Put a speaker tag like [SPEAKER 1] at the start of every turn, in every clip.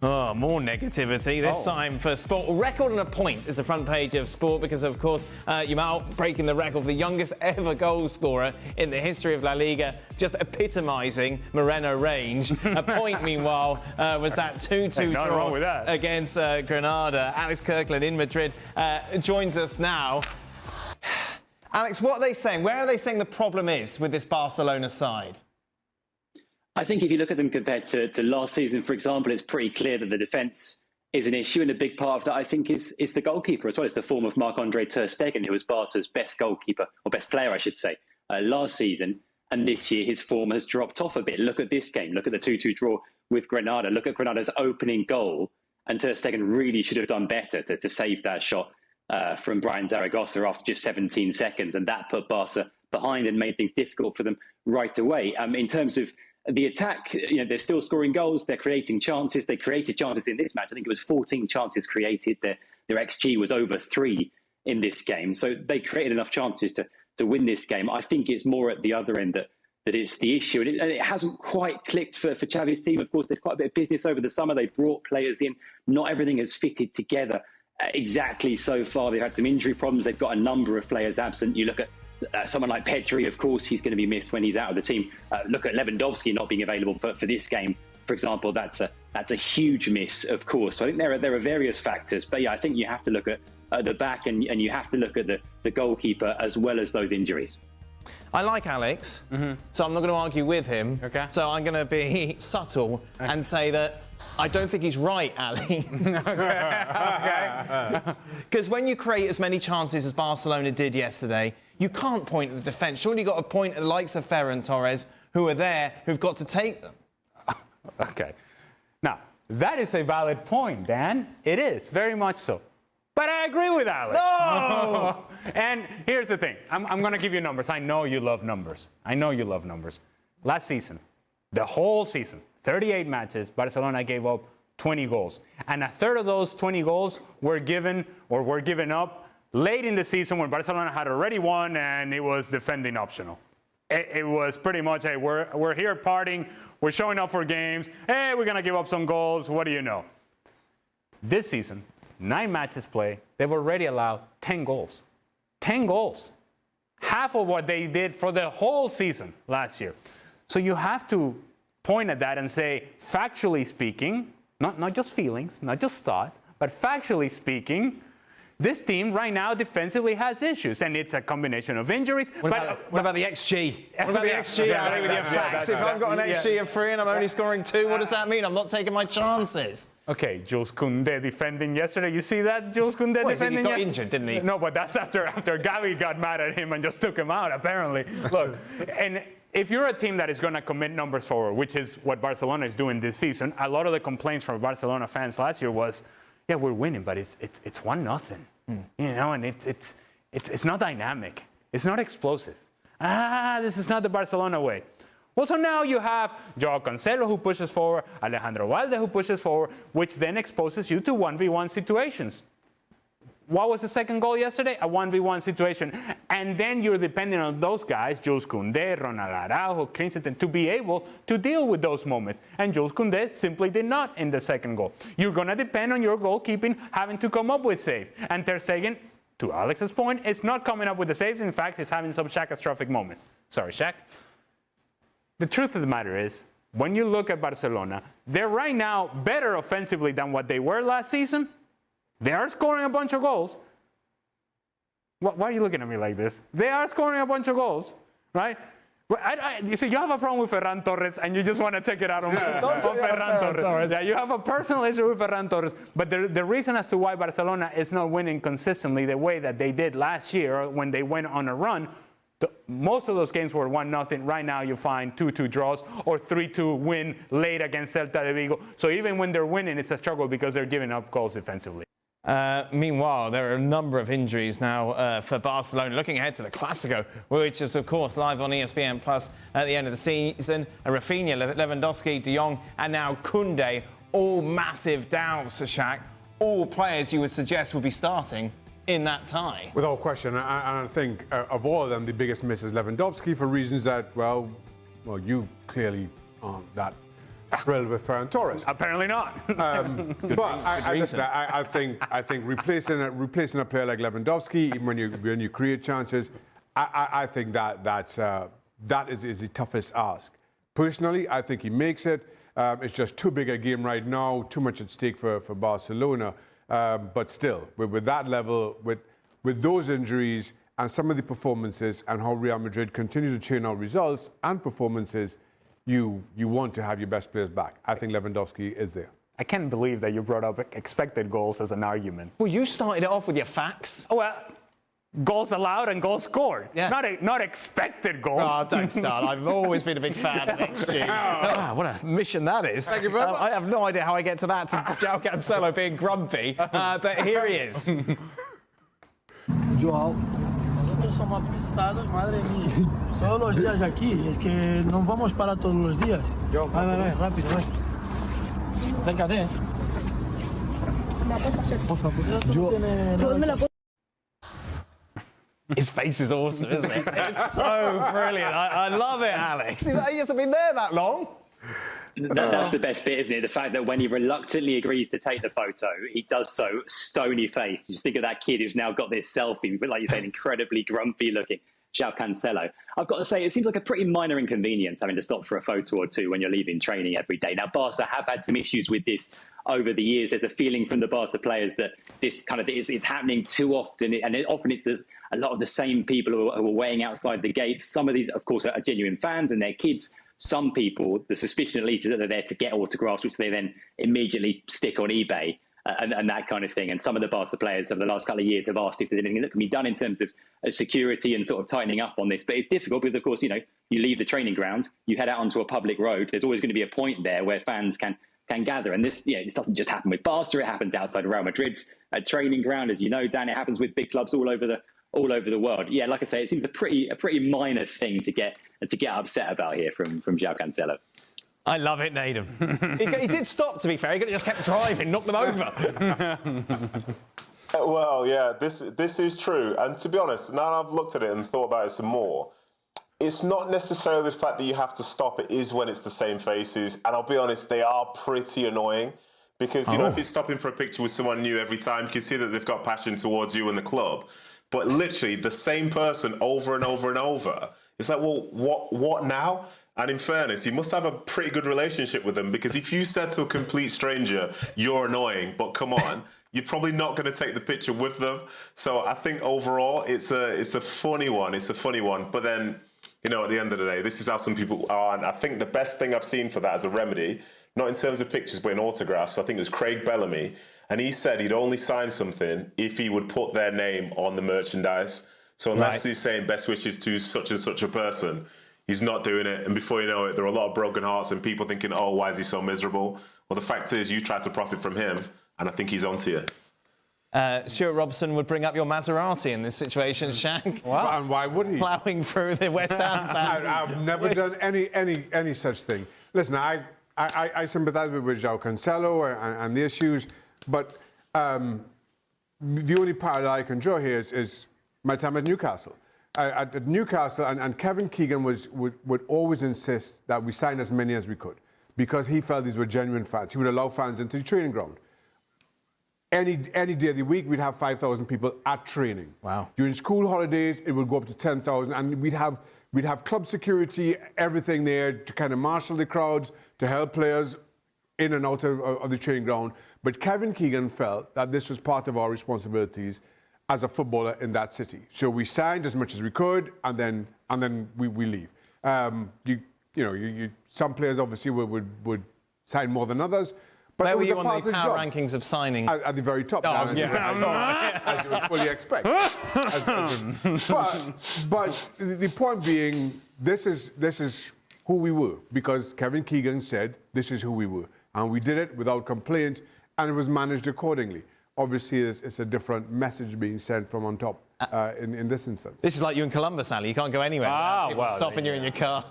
[SPEAKER 1] Oh, more negativity, this time for Sport. A record and a point is the front page of Sport because, of course, Joao breaking the record for the youngest ever goal scorer in the history of La Liga, just epitomising Moreno range. A point, meanwhile, was that 2-2 draw against Granada. Alex Kirkland in Madrid joins us now. Alex, what are they saying? Where are they saying the problem is with this Barcelona side?
[SPEAKER 2] I think if you look at them compared to last season, for example, it's pretty clear that the defence is an issue, and a big part of that, I think, is the goalkeeper as well. It's the form of Marc-Andre ter Stegen, who was Barca's best goalkeeper, or best player, I should say, last season. And this year, his form has dropped off a bit. Look at this game. Look at the 2-2 draw with Granada. Look at Granada's opening goal. And ter Stegen really should have done better to save that shot from Brian Zaragoza after just 17 seconds. And that put Barca behind and made things difficult for them right away. In terms of the attack, they're still scoring goals. They're creating chances. They created chances in this match. I think it was 14 chances created. Their XG was over 3 in this game. So they created enough chances to win this game. I think it's more at the other end that it's the issue. And it hasn't quite clicked for Xavi's team. Of course, they had quite a bit of business over the summer. They brought players in. Not everything has fitted together exactly so far. They've had some injury problems. They've got a number of players absent. You look at someone like Pedri, of course, he's going to be missed when he's out of the team. Look at Lewandowski not being available for this game, for example. That's a huge miss, of course. So I think there are various factors. But yeah, I think you have to look at the back and you have to look at the goalkeeper as well as those injuries.
[SPEAKER 1] I like Alex, so I'm not going to argue with him.
[SPEAKER 3] Okay.
[SPEAKER 1] So I'm going to be subtle and say that I don't think he's right, Ali.
[SPEAKER 3] Okay.
[SPEAKER 1] Because when you create as many chances as Barcelona did yesterday, you can't point at the defence. Surely you've got to point at the likes of Ferran Torres, who are there, who've got to take them.
[SPEAKER 3] Okay. Now, that is a valid point, Dan. It is, very much so. But I agree with Alex.
[SPEAKER 1] No!
[SPEAKER 3] And here's the thing. I'm going to give you numbers. I know you love numbers. Last season, the whole season, 38 matches, Barcelona gave up 20 goals. And a third of those 20 goals were given up late in the season when Barcelona had already won and it was defending optional. It was pretty much, hey, we're here partying, we're showing up for games, hey, we're going to give up some goals, what do you know? This season, 9 matches played, they've already allowed 10 goals. 10 goals. Half of what they did for the whole season last year. So you have to point at that and say, factually speaking, not just feelings, not just thought, but factually speaking, this team right now defensively has issues, and it's a combination of injuries.
[SPEAKER 1] What about the XG? What about the XG, Ali, with your facts? If I've got an XG of 3 and I'm only scoring 2, what does that mean? I'm not taking my chances.
[SPEAKER 3] Okay, Jules Koundé defending yesterday. You see that, Jules Koundé defending?
[SPEAKER 1] He got injured, didn't he?
[SPEAKER 3] No, but that's after Gavi got mad at him and just took him out, apparently. Look, and if you're a team that is going to commit numbers forward, which is what Barcelona is doing this season, a lot of the complaints from Barcelona fans last year was, yeah, we're winning, but it's 1-0. And it's not dynamic. It's not explosive. This is not the Barcelona way. Well, so now you have Joao Cancelos who pushes forward, Alejandro Valde who pushes forward, which then exposes you to 1v1 situations. What was the second goal yesterday? A 1v1 situation. And then you're depending on those guys, Jules Koundé, Ronald Araujo, Kirkland, to be able to deal with those moments. And Jules Koundé simply did not in the second goal. You're going to depend on your goalkeeping having to come up with saves. And ter Stegen, to Alex's point, is not coming up with the saves. In fact, he's having some Shaq-astrophic moments. Sorry, Shaq. The truth of the matter is, when you look at Barcelona, they're right now better offensively than what they were last season. They are scoring a bunch of goals. Why are you looking at me like this? They are scoring a bunch of goals, right? You see, you have a problem with Ferran Torres, and you just want to take it out on Ferran Torres. Yeah, you have a personal issue with Ferran Torres. But the reason as to why Barcelona is not winning consistently the way that they did last year when they went on a run, most of those games were 1-0. Right now you find 2-2 draws or 3-2 win late against Celta de Vigo. So even when they're winning, it's a struggle because they're giving up goals defensively.
[SPEAKER 1] Meanwhile, there are a number of injuries now for Barcelona. Looking ahead to the Clásico, which is, of course, live on ESPN Plus at the end of the season. Rafinha, Lewandowski, De Jong, and now Koundé, all massive doubts, Shaq. All players you would suggest would be starting in that tie.
[SPEAKER 4] Without question, and I think of all of them, the biggest miss is Lewandowski for reasons that, well, you clearly aren't that thrilled with Ferran Torres.
[SPEAKER 3] Apparently not.
[SPEAKER 4] I think replacing a player like Lewandowski, even when you create chances, I think that is the toughest ask. Personally, I think he makes it. It's just too big a game right now, too much at stake for Barcelona. But still, with that level, with those injuries and some of the performances and how Real Madrid continue to churn out results and performances, you want to have your best players back. I think Lewandowski is there.
[SPEAKER 3] I can't believe that you brought up expected goals as an argument.
[SPEAKER 1] Well, you started it off with your facts.
[SPEAKER 3] Oh, well, goals allowed and goals scored.
[SPEAKER 1] Yeah.
[SPEAKER 3] Not expected goals.
[SPEAKER 1] Oh, don't start. I've always been a big fan of XG. What a mission that is.
[SPEAKER 4] Thank you very much.
[SPEAKER 1] I have no idea how I get to that, to Joao Cancelo being grumpy, but here he is.
[SPEAKER 5] Joao, nosotros somos pesados, madre mía. Todos los días aquí, es que no vamos para todos los días. Vai, rápido, vai. Acércate. Por favor.
[SPEAKER 1] His face is awesome, isn't it? It's so brilliant. I love it, Alex. He hasn't been there that long.
[SPEAKER 2] That's the best bit, isn't it? The fact that when he reluctantly agrees to take the photo, he does so stony-faced. You just think of that kid who's now got this selfie, but like you say, incredibly grumpy-looking Joao Cancelo. I've got to say, it seems like a pretty minor inconvenience having to stop for a photo or two when you're leaving training every day. Now, Barca have had some issues with this over the years. There's a feeling from the Barca players that this kind of is happening too often, and often there's a lot of the same people who are waiting outside the gates. Some of these, of course, are genuine fans and their kids. Some people, the suspicion at least is that they're there to get autographs, which they then immediately stick on eBay and that kind of thing. And some of the Barca players over the last couple of years have asked if there's anything that can be done in terms of security and sort of tightening up on this. But it's difficult because, of course, you leave the training ground, you head out onto a public road. There's always going to be a point there where fans can gather. And this doesn't just happen with Barca. It happens outside of Real Madrid's training ground, as you know, Dan. It happens with big clubs all over the world. Yeah, like I say, it seems a pretty minor thing to get upset about here from Joao Cancelo.
[SPEAKER 1] I love it, Naden. he did stop, to be fair. He could have just kept driving, knocked them over.
[SPEAKER 6] Well, yeah, this is true. And to be honest, now I've looked at it and thought about it some more, it's not necessarily the fact that you have to stop. It is when it's the same faces. And I'll be honest, they are pretty annoying. Because, if you're stopping for a picture with someone new every time, you can see that they've got passion towards you and the club. But literally, the same person over and over and over. It's like, well, what now? And in fairness, you must have a pretty good relationship with them, because if you said to a complete stranger, you're annoying, but come on, you're probably not going to take the picture with them. So I think overall, it's a funny one. It's a funny one. But then, at the end of the day, this is how some people are. And I think the best thing I've seen for that as a remedy, not in terms of pictures, but in autographs, I think it was Craig Bellamy. And he said he'd only sign something if he would put their name on the merchandise. So unless he's saying best wishes to such and such a person, he's not doing it. And before you know it, there are a lot of broken hearts and people thinking, oh, why is he so miserable? Well, the fact is you tried to profit from him, and I think he's onto you.
[SPEAKER 1] Stuart Robson would bring up your Maserati in this situation, Shank.
[SPEAKER 4] Wow. And why would he?
[SPEAKER 1] Ploughing through the West Ham fans.
[SPEAKER 4] I've never done any such thing. Listen, I sympathise with Joao Cancelo and the issues, but the only parallel I can draw here is my time at Newcastle. At Newcastle, and Kevin Keegan would always insist that we sign as many as we could, because he felt these were genuine fans. He would allow fans into the training ground. Any day of the week, we'd have 5,000 people at training.
[SPEAKER 1] Wow.
[SPEAKER 4] During school holidays, it would go up to 10,000, and we'd have club security, everything there to kind of marshal the crowds, to help players in and out of the training ground. But Kevin Keegan felt that this was part of our responsibilities as a footballer in that city. So we signed as much as we could, and then we leave. Some players obviously would sign more than others. But
[SPEAKER 1] where were you on the power rankings of signing?
[SPEAKER 4] At the very top, as you would fully expect. But the point being, this is who we were, because Kevin Keegan said this is who we were. And we did it without complaint, and it was managed accordingly. Obviously, it's a different message being sent from on top in this instance.
[SPEAKER 1] This is like you in Columbus, Ali. You can't go anywhere without people stopping you in your car.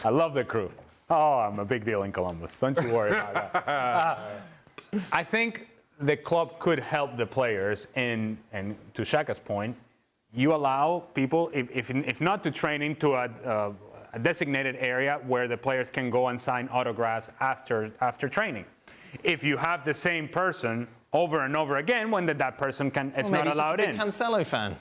[SPEAKER 3] I love the crew. Oh, I'm a big deal in Columbus. Don't you worry about that. I think the club could help the players, and to Shaka's point, you allow people, if not to train into a designated area where the players can go and sign autographs after training. If you have the same person over and over again, when that person is not allowed in.
[SPEAKER 1] Maybe he's just a big Cancelo fan.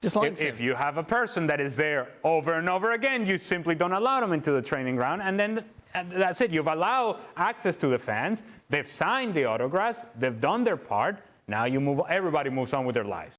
[SPEAKER 1] Just likes him.
[SPEAKER 3] If you have a person that is there over and over again, you simply don't allow them into the training ground, and then that's it. You've allowed access to the fans. They've signed the autographs. They've done their part. Now everybody moves on with their lives.